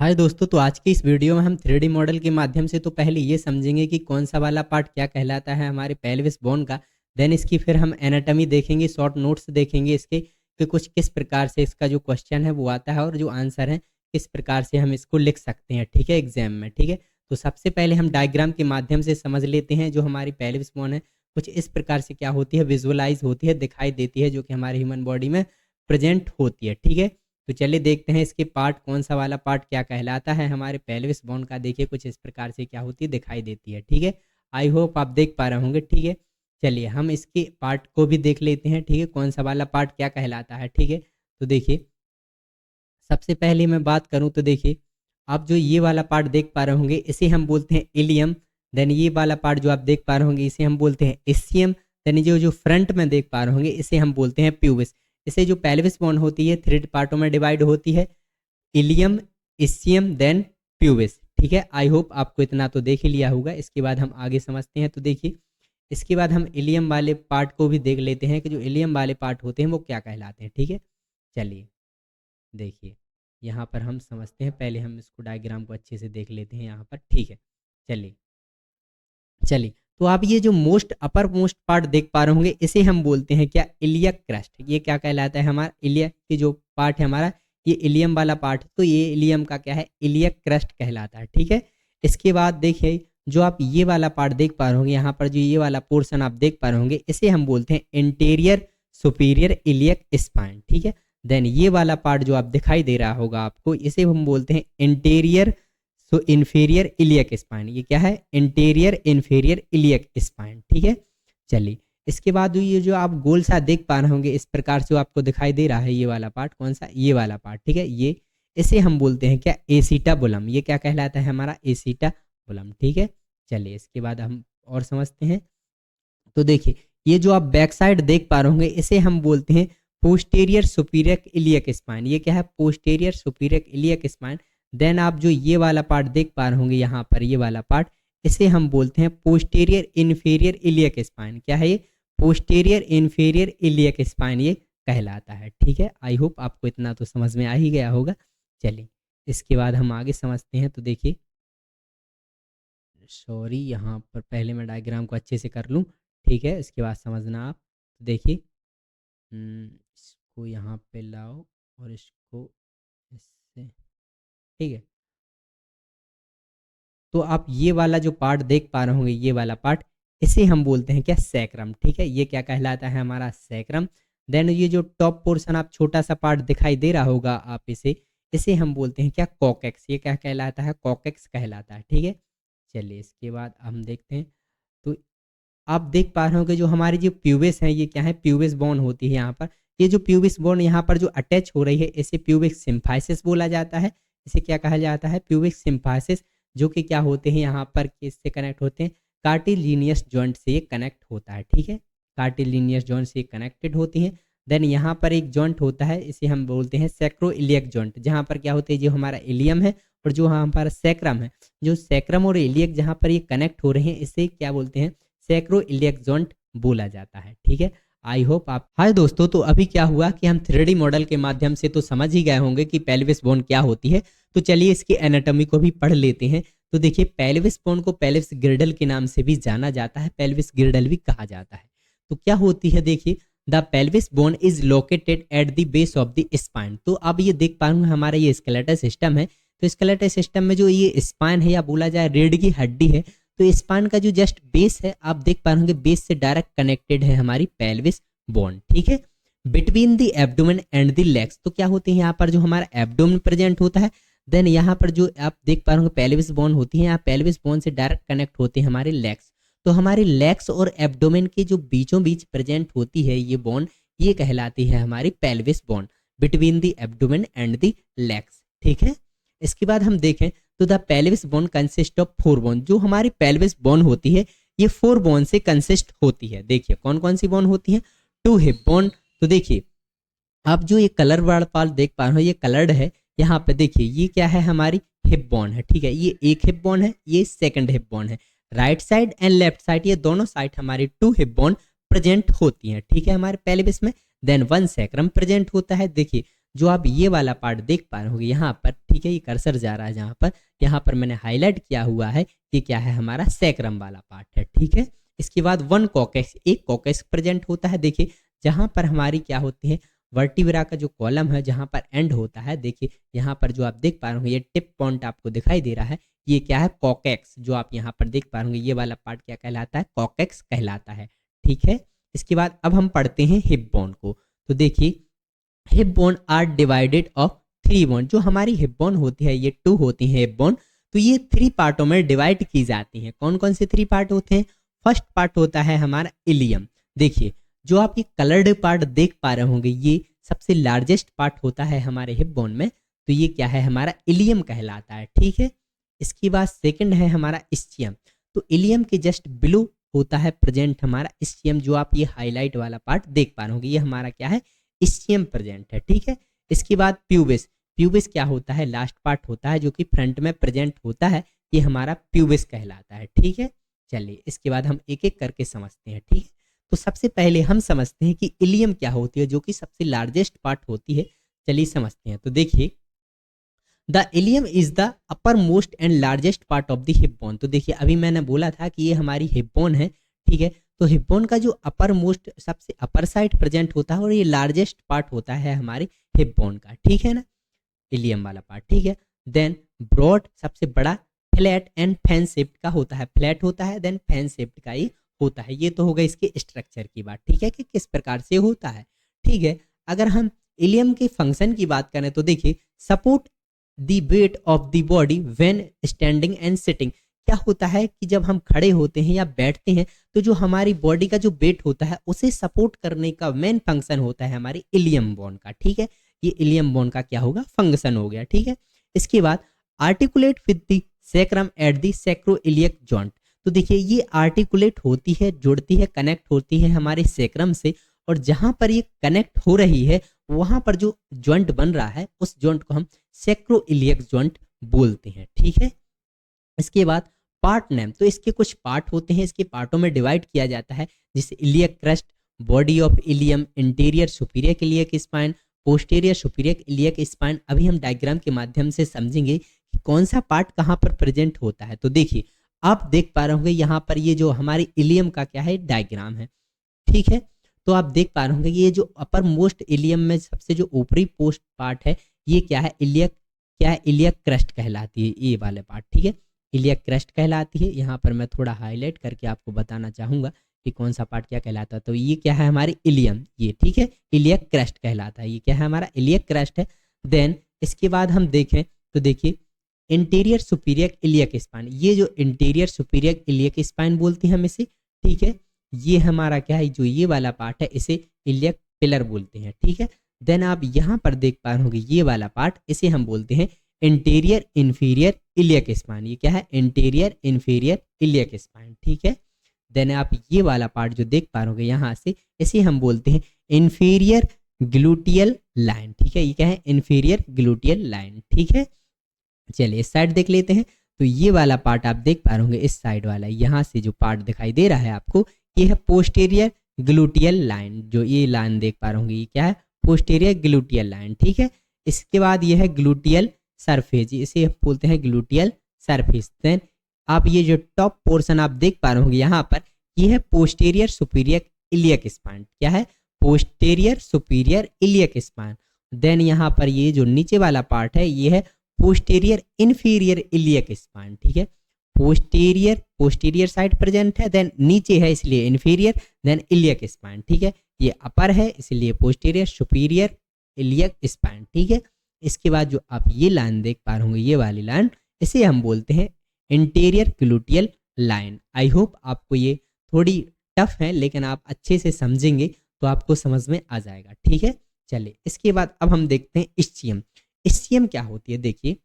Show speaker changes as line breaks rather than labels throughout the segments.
हाय दोस्तों, तो आज की इस वीडियो में हम 3D मॉडल के माध्यम से तो पहले ये समझेंगे कि कौन सा वाला पार्ट क्या कहलाता है हमारे पेल्विस बोन का। देन इसकी फिर हम एनाटॉमी देखेंगे, शॉर्ट नोट्स देखेंगे इसके कि कुछ किस प्रकार से इसका जो क्वेश्चन है वो आता है और जो आंसर है किस प्रकार से हम इसको लिख सकते हैं, ठीक है, एग्जाम में। ठीक है, तो सबसे पहले हम डायग्राम के माध्यम से समझ लेते हैं। जो हमारी पेल्विस बोन है कुछ इस प्रकार से क्या होती है, विजुअलाइज होती है, दिखाई देती है, जो कि हमारे ह्यूमन बॉडी में प्रेजेंट होती है। ठीक है, तो चलिए देखते हैं इसके पार्ट, कौन सा वाला पार्ट क्या कहलाता है हमारे पेल्विस बोन का। देखिए कुछ इस प्रकार से क्या होती है, दिखाई देती है। ठीक है, आई होप आप देख पा रहे होंगे। ठीक है, चलिए हम इसके पार्ट को भी देख लेते हैं। ठीक है, कौन सा वाला पार्ट क्या कहलाता है। ठीक है, तो देखिए सबसे पहले मैं बात करूं तो देखिए आप जो ये वाला पार्ट देख पा रहे होंगे इसे हम बोलते हैं इलियम। देन ये वाला पार्ट जो आप देख पा रहे होंगे इसे हम बोलते हैं इसियम। देन जो जो फ्रंट में देख पा रहे होंगे इसे हम बोलते हैं प्यूबिस। इसे जो पेल्विस बोन होती है 3 पार्टों में डिवाइड होती है, इलियम, इसियम, देन प्यूबिस। ठीक है, आई होप आपको इतना तो देख ही लिया होगा। इसके बाद हम आगे समझते हैं। तो देखिए इसके बाद हम इलियम वाले पार्ट को भी देख लेते हैं कि जो इलियम वाले पार्ट होते हैं वो क्या कहलाते हैं। ठीक है, चलिए देखिए यहाँ पर हम समझते हैं। पहले हम इसको डायग्राम को अच्छे से देख लेते हैं यहाँ पर। ठीक है, चलिए चलिए तो आप ये जो मोस्ट अपर मोस्ट पार्ट देख पा रहे होंगे इसे हम बोलते हैं क्या, इलियक क्रस्ट। ये क्या कहलाता है, हमारा इलियक की जो पार्ट है हमारा, ये इलियम वाला पार्ट, तो ये इलियम का क्या है, इलियक क्रस्ट कहलाता है। ठीक है, इसके बाद देखिए जो आप ये वाला पार्ट देख पा रहे होंगे यहाँ पर, जो ये वाला पोर्शन आप देख पा रहे होंगे इसे हम बोलते हैं इंटीरियर सुपीरियर इलियक स्पाइन। ठीक है, देन ये वाला पार्ट जो आप दिखाई दे रहा होगा आपको इसे हम बोलते हैं इंटीरियर सो इंफीरियर इलियक स्पाइन। ये क्या है, इंटीरियर इंफीरियर इलियक स्पाइन। ठीक है, चलिए इसके बाद ये जो आप गोल सा देख पा रहे होंगे इस प्रकार से जो आपको दिखाई दे रहा है ये वाला पार्ट, कौन सा, ये वाला पार्ट। ठीक है, ये इसे हम बोलते हैं क्या, एसीटाबुलम। ये क्या कहलाता है हमारा, एसीटाबुलम। ठीक है, चलिए इसके बाद हम और समझते हैं। तो देखिए ये जो आप बैक साइड देख पा रहे होंगे इसे हम बोलते हैं पोस्टेरियर सुपीरियर इलियक स्पाइन। ये क्या है, posterior superior iliac spine. Then आप जो ये वाला पार्ट देख पा रहे होंगे यहाँ पर, ये वाला पार्ट इसे हम बोलते हैं पोस्टेरियर इन्फीरियर इलियक स्पाइन। क्या है ये, पोस्टेरियर इन्फीरियर इलियक स्पाइन ये कहलाता है। ठीक है, आई होप आपको इतना तो समझ में आ ही गया होगा। चलिए इसके बाद हम आगे समझते हैं। तो देखिए सॉरी, यहाँ पर पहले मैं डायग्राम को अच्छे से कर लूँ। ठीक है, इसके बाद समझना आप। तो देखिए इसको यहाँ पे लाओ और इसको इससे, ठीक है। तो आप ये वाला जो पार्ट देख पा रहे होंगे, ये वाला पार्ट इसे हम बोलते हैं क्या, सैक्रम। ठीक है, ये क्या कहलाता है हमारा, सैक्रम। देन ये जो टॉप पोर्शन आप छोटा सा पार्ट दिखाई दे रहा होगा आप इसे इसे हम बोलते हैं क्या, कॉकेक्स। ये क्या कहलाता है, कॉकेक्स कहलाता है। ठीक है, चलिए इसके बाद हम देखते हैं। तो आप देख पा रहे होंगे जो हमारी जो प्यूबिस है ये क्या है, प्यूबिस बोन होती है यहाँ पर। ये जो प्यूबिस बोन यहाँ पर जो अटैच हो रही है इसे प्यूबिक सिम्फाइसिस बोला जाता है। इसे क्या कहा जाता है, प्यूबिक सिम्फाइसिस, जो कि क्या होते हैं यहाँ पर, किससे कनेक्ट होते हैं, कार्टिलिनियस जॉइंट से ये कनेक्ट होता है। ठीक है, कार्टिलिनियस जॉइंट से कनेक्टेड होती हैं। देन यहाँ पर एक जॉइंट होता है इसे हम बोलते हैं सैक्रो इलियक जॉइंट, जहाँ पर क्या होते हैं, जो हमारा इलियम है और जो हमारा सैक्रम है, जो सैक्रम और इलियक जहाँ पर ये कनेक्ट हो रहे हैं इसे क्या बोलते हैं, सैक्रो इलियक जॉइंट बोला जाता है। ठीक है, आई होप आप, हाय दोस्तों, तो अभी क्या हुआ कि हम 3D मॉडल के माध्यम से तो समझ ही गए होंगे कि पेल्विस बोन क्या होती है। तो चलिए इसकी एनाटॉमी को भी पढ़ लेते हैं। तो देखिए पेल्विस बोन को पेल्विस गिर्डल के नाम से भी जाना जाता है, पेल्विस गिर्डल भी कहा जाता है। तो क्या होती है, देखिए the pelvis bone is located at the base of the spine. तो अब ये देख पा रहे हमारा ये स्केलेटल सिस्टम है। तो स्केलेटल सिस्टम में जो ये स्पाइन है या बोला जाए रीढ़ की हड्डी है, तो स्पाइन का जो जस्ट बेस है आप देख पा रहे होंगे, बेस से डायरेक्ट कनेक्टेड है हमारी पेल्विस बोन। ठीक है, between the abdomen and the legs. तो क्या होते हैं यहाँ पर, जो हमारा एब्डोमेन प्रेजेंट होता है, देन यहाँ पर जो आप देख पा रहे होंगे पेल्विस बोन होती है, यहाँ पेल्विस बोन से डायरेक्ट कनेक्ट होते हैं हमारे लेग्स। तो हमारे लेग्स और एब्डोमेन के जो बीचों बीच प्रेजेंट होती है ये बोन, ये कहलाती है हमारी pelvis bone, between the abdomen and the legs. ठीक है, इसके बाद हम देखें तो the pelvis bone consist of 4 bone. जो हमारी पेल्विस बोन होती है ये 4 बोन से कंसिस्ट होती है। देखिए कौन कौन सी बोन होती है, 2 हिप बोन। तो देखिए आप जो ये कलर वाला पार्ट देख पा रहे हो ये कलर्ड है। यहाँ पे देखिए ये क्या है, हमारी हिप बोन है। ठीक है, ये एक हिप बोन है, ये सेकंड हिप बोन है। Right side and left side ये दोनों साइड हमारी 2 हिप बोन प्रेजेंट होती हैं। ठीक है, हमारे पेल्विस में। देन 1 सैक्रम प्रेजेंट होता है। देखिए जो आप ये वाला पार्ट देख पा रहे होंगे यहाँ पर, ठीक है, ये कर्सर जा रहा है जहाँ पर, यहाँ पर मैंने हाईलाइट किया हुआ है, ये क्या है हमारा सैक्रम वाला पार्ट है, ठीक है। इसके बाद वन कॉकेक्स, एक कॉकेक्स प्रेजेंट होता है, देखिए जहाँ पर हमारी क्या होती है वर्टिब्रा का जो कॉलम है जहाँ पर एंड होता है, देखिए यहाँ पर जो आप देख पा रहे होंगे ये टिप पॉइंट आपको दिखाई दे रहा है, ये क्या है कॉकेक्स, जो आप यहाँ पर देख पा रहे होंगे ये वाला पार्ट क्या कहलाता है, कॉकेक्स कहलाता है, ठीक है। इसके बाद अब हम पढ़ते हैं हिप बोन को। तो देखिए hip bone are divided of 3 bone, जो हमारी हिप बोन होती है ये 2 होती है हिप बोन, तो ये 3 पार्टों में डिवाइड की जाती हैं। कौन कौन से 3 पार्ट होते हैं? फर्स्ट पार्ट होता है हमारा इलियम, देखिए जो आप ये कलर्ड पार्ट देख पा रहे होंगे ये सबसे लार्जेस्ट पार्ट होता है हमारे हिप बोन में, तो ये क्या है हमारा इलियम कहलाता है, ठीक है। इसके बाद सेकंड है हमारा इस्चियम, तो इलियम के जस्ट बिलो होता है प्रेजेंट हमारा इस्चियम, जो आप ये हाईलाइट वाला पार्ट देख पा रहे होंगे ये हमारा क्या है इस्चियम प्रेजेंट है, ठीक है। इसके बाद प्यूबिस, प्यूबिस क्या होता है लास्ट पार्ट होता है जो कि फ्रंट में प्रेजेंट होता है, ये हमारा प्यूबिस कहलाता है, ठीक है। चलिए इसके बाद हम एक एक करके समझते हैं, ठीक है। तो सबसे पहले हम समझते हैं कि इलियम क्या होती है जो कि सबसे लार्जेस्ट पार्ट होती है, चलिए समझते हैं। तो देखिए the ilium is the upper most and largest part of the hip bone, तो देखिए अभी मैंने बोला था कि ये हमारी हिप बोन है, ठीक है। तो हिप बोन का जो अपर मोस्ट सबसे अपर साइड प्रेजेंट होता है और ये लार्जेस्ट पार्ट होता है हमारे हिप बोन का, ठीक है ना, इलियम वाला पार्ट, ठीक है। देन ब्रॉड सबसे बड़ा, फ्लैट एंड फैन शेप्ड का होता है, फ्लैट होता है देन फैन शेप्ड का ही होता है। ये तो होगा इसके स्ट्रक्चर की बात, ठीक है, कि किस प्रकार से होता है, ठीक है। अगर हम इलियम के फंक्शन की बात करें तो देखिए support the weight of the body when standing and sitting, क्या होता है कि जब हम खड़े होते हैं या बैठते हैं तो जो हमारी बॉडी का जो वेट होता है उसे सपोर्ट करने का मेन फंक्शन होता है हमारे इलियम बोन का, ठीक है। ये इलियम बोन का क्या होगा फंक्शन हो गया, ठीक है। इसके बाद articulate with the sacrum at the sacroiliac joint, तो देखिए ये आर्टिकुलेट होती है, जुड़ती है, कनेक्ट होती है हमारे सैक्रम से, और जहां पर ये कनेक्ट हो रही है वहां पर जो जॉइंट बन रहा है उस जॉइंट को हम सैक्रोइलियक जॉइंट बोलते हैं, ठीक है। इसके बाद पार्ट नेम, तो इसके कुछ पार्ट होते हैं, इसके पार्टों में डिवाइड किया जाता है, जैसे iliac crest, body of ilium, interior superior iliac spine, posterior superior iliac spine. अभी हम डायग्राम के माध्यम से समझेंगे कि कौन सा पार्ट कहाँ पर प्रेजेंट होता है। तो देखिए आप देख पा रहे होंगे यहाँ पर ये जो हमारी इलियम का क्या है डायग्राम है, ठीक है। तो आप देख पा रहे होंगे ये जो अपर मोस्ट इलियम में सबसे जो ऊपरी पोस्ट पार्ट है ये क्या है इलियक, क्या है इलियक क्रस्ट कहलाती है ये वाले पार्ट, ठीक है, इलियक क्रस्ट कहलाती है। यहाँ पर मैं थोड़ा हाईलाइट करके आपको बताना चाहूंगा कि कौन सा पार्ट क्या कहलाता है। तो ये क्या है हमारी इलियम, ये ठीक है इलियक क्रस्ट कहलाता है, ये क्या है हमारा इलियक क्रस्ट है। देन इसके बाद हम देखें तो देखिए इंटीरियर सुपीरियर इलियक स्पाइन, ये जो इंटीरियर सुपीरियर इलियक स्पाइन बोलते हैं हम इसे, ठीक है। ये हमारा क्या है जो ये वाला पार्ट है इसे इलियक पिलर बोलते हैं, ठीक है। देन आप यहाँ पर देख पा रहे होंगे ये वाला पार्ट इसे हम बोलते हैं इंटीरियर इंफीरियर इलियक स्पाइन, ये क्या है इंटीरियर इंफीरियर इलियक स्पाइन, ठीक है। देन आप ये वाला पार्ट जो देख पा रहे होंगे यहाँ से इसे हम बोलते हैं इंफीरियर ग्लूटियल लाइन, ठीक है, ये क्या है इंफीरियर ग्लूटियल लाइन, ठीक है। चलिए इस साइड देख लेते हैं। तो ये वाला पार्ट आप देख पा रहे होंगे इस साइड वाला, यहाँ से जो पार्ट दिखाई दे रहा है आपको ये है पोस्टीरियर ग्लूटियल लाइन, जो ये लाइन देख पा रहे होंगे ये क्या है पोस्टीरियर ग्लूटियल लाइन, ठीक है। इसके बाद ये है ग्लूटियल सरफेस, इसे बोलते हैं ग्लूटियल सरफेस। देन आप ये जो टॉप पोर्शन आप देख पा रहे होंगे यहाँ पर ये है पोस्टीरियर सुपीरियर इलियक स्पाइन, क्या है posterior superior iliac spine. Then यहाँ पर ये जो नीचे वाला पार्ट है ये है पोस्टीरियर इंफीरियर इलियक स्पाइन, ठीक है, पोस्टीरियर साइड प्रेजेंट है, देन नीचे है इसलिए इंफीरियर, देन इलियक स्पाइन, ठीक है। ये अपर है इसलिए पोस्टीरियर सुपीरियर इलियक स्पाइन, ठीक है। इसके बाद जो आप ये लाइन देख पा रहे होंगे ये वाली लाइन इसे हम बोलते हैं interior gluteal line. I hope आपको ये थोड़ी टफ है लेकिन आप अच्छे से समझेंगे तो आपको समझ में आ जाएगा, ठीक है। चलिए इसके बाद अब हम देखते हैं इस्चियम। इस्चियम क्या होती है, देखिए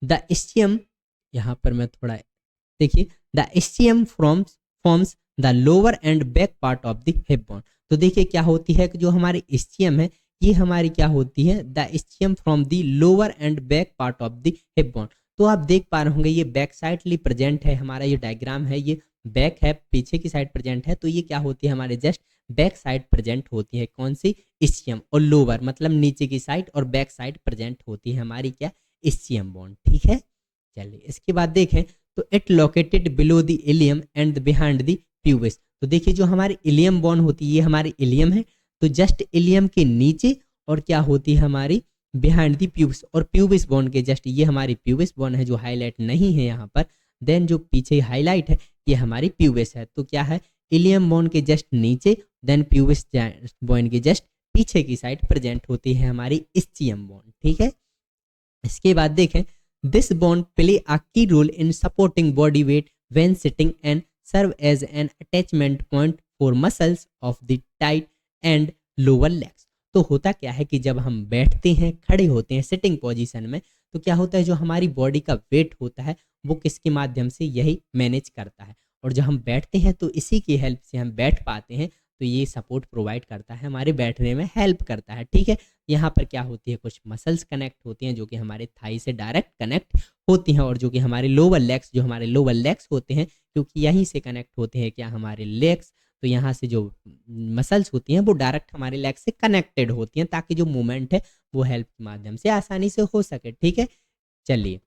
द इस्चियम, यहाँ पर मैं थोड़ा देखिए the ischium forms the lower and back part of the hip bone. तो देखिए क्या होती है कि जो हमारी इस्चियम है ये हमारी क्या होती है the ischium from the lower and back part of the hip bone. तो आप देख पा रहे होंगे ये बैक साइडली प्रेजेंट है, हमारा ये डायग्राम है ये बैक है, पीछे की साइड प्रेजेंट है, तो ये क्या होती है हमारे जस्ट बैक साइड प्रेजेंट होती है। कौन सी? इस्चियम। और लोअर मतलब नीचे की साइड और बैक साइड प्रेजेंट होती है हमारी क्या? Ischium bond. ठीक है, चलिए इसके बाद देखें तो it located below the ilium and behind the pubis. तो देखिए जो हमारी इलियम बॉन्ड होती है, ये हमारी इलियम है, तो जस्ट इलियम के नीचे और क्या होती है हमारी? Behind the pubis. और प्यूबिस बॉन्ड के जस्ट ये हमारी प्यूबिस बॉन्ड है जो हाईलाइट नहीं है यहाँ पर। देन जो पीछे हाईलाइट है ये हमारी प्यूबिस है। तो क्या है? इलियम बॉन्ड के जस्ट नीचे, देन प्यूबिस बॉन्ड के जस्ट पीछे की साइड प्रेजेंट होती है हमारी इस्चियम बॉन्ड। ठीक है, इसके बाद देखें this bond play a key role in supporting body weight when sitting and serve as an attachment point for muscles of the thigh and lower legs. तो होता क्या है कि जब हम बैठते हैं, खड़े होते हैं सिटिंग पोजीशन में, तो क्या होता है जो हमारी बॉडी का वेट होता है वो किसके माध्यम से? यही मैनेज करता है। और जब हम बैठते हैं तो इसी की हेल्प से हम बैठ पाते हैं, तो ये सपोर्ट प्रोवाइड करता है, हमारे बैठने में हेल्प करता है। ठीक है, यहाँ पर क्या होती है? कुछ मसल्स कनेक्ट होती हैं जो कि हमारे थाई से डायरेक्ट कनेक्ट होती हैं, और जो कि हमारे लोअर लेग्स, जो हमारे लोअर लेग्स होते हैं, क्योंकि यहीं से कनेक्ट होते हैं क्या? हमारे लेग्स। तो यहाँ से जो मसल्स होती हैं वो डायरेक्ट हमारे लेग से कनेक्टेड होती हैं, ताकि जो मूवमेंट है वो हेल्प के माध्यम से आसानी से हो सके। ठीक है, चलिए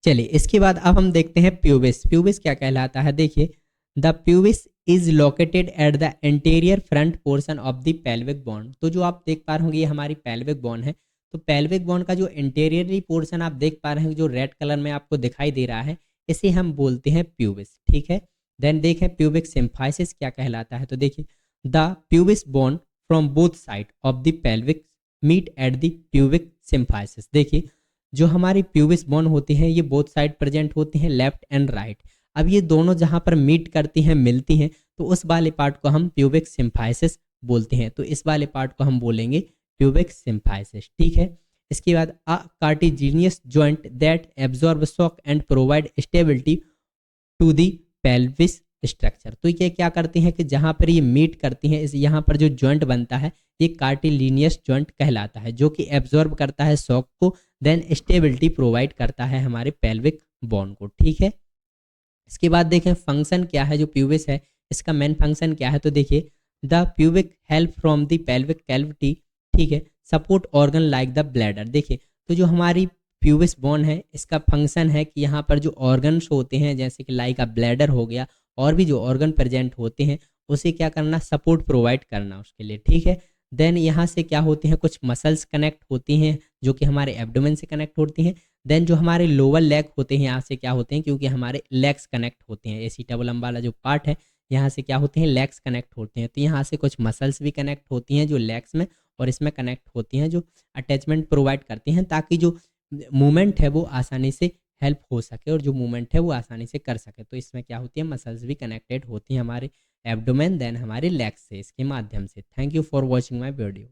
चलिए इसके बाद अब हम देखते हैं प्यूबिस। प्यूबिस क्या कहलाता है? देखिए the pubis is located at the interior front portion of the pelvic bone. तो जो आप देख पा रहे होंगे ये हमारी पेल्विक बोन है। तो पेल्विक बोन का जो इंटीरियरली पोर्शन आप देख पा रहे हैं जो रेड कलर में आपको दिखाई दे रहा है, इसे हम बोलते हैं प्यूबिस। ठीक है, देन देखें प्यूबिक सिम्फाइसिस क्या कहलाता है। तो देखिए the pubis bone from both side of the pelvic meet at the pubic symphysis. देखिए जो हमारी प्यूबिस बोन होती है ये बोथ साइड प्रेजेंट होती हैं, लेफ्ट एंड राइट। अब ये दोनों जहाँ पर मीट करती हैं, मिलती हैं, तो उस वाले पार्ट को हम प्यूबिक सिम्फाइसिस बोलते हैं। तो इस वाले पार्ट को हम बोलेंगे प्यूबिक सिम्फाइसिस। ठीक है, इसके बाद a cartilaginous joint that absorb shock and provide stability to the pelvis structure. तो ये क्या करती हैं कि जहाँ पर ये मीट करती हैं, इस यहाँ पर जो जॉइंट बनता है ये कार्टिलिनियस जॉइंट कहलाता है, जो कि एब्जॉर्ब करता है शॉक को, देन स्टेबिलिटी प्रोवाइड करता है हमारे पेल्विक बोन को। ठीक है, इसके बाद देखें फंक्शन क्या है जो प्यूबिस है, इसका मेन फंक्शन क्या है। तो देखिए the pubic help from the pelvic cavity. ठीक है, support organ like the bladder. देखिए तो जो हमारी प्यूबिस बोन है इसका फंक्शन है कि यहाँ पर जो ऑर्गन्स होते हैं जैसे कि लाइक अ ब्लैडर हो गया, और भी जो ऑर्गन प्रेजेंट होते हैं उसे क्या करना? सपोर्ट प्रोवाइड करना उसके लिए। ठीक है, देन यहाँ से क्या होते हैं? कुछ मसल्स कनेक्ट होती हैं जो कि हमारे एब्डोमेन से कनेक्ट होती हैं। देन जो हमारे लोअर लेग होते हैं यहाँ से क्या होते हैं? क्योंकि हमारे लेग्स कनेक्ट होते हैं, एसीटाबुलम वाला जो पार्ट है यहाँ से क्या होते हैं? लेग्स कनेक्ट होते हैं। तो यहाँ से कुछ मसल्स भी कनेक्ट होती हैं जो लेग्स में और इसमें कनेक्ट होती हैं, जो अटैचमेंट प्रोवाइड करती हैं, ताकि जो मूवमेंट है वो आसानी से हेल्प हो सके और जो मूवमेंट है वो आसानी से कर सके। तो इसमें क्या होती है? मसल्स भी कनेक्टेड होती हैं हमारे एब्डोमेन देन हमारे लेग्स से, इसके माध्यम से। Thank you for watching my video.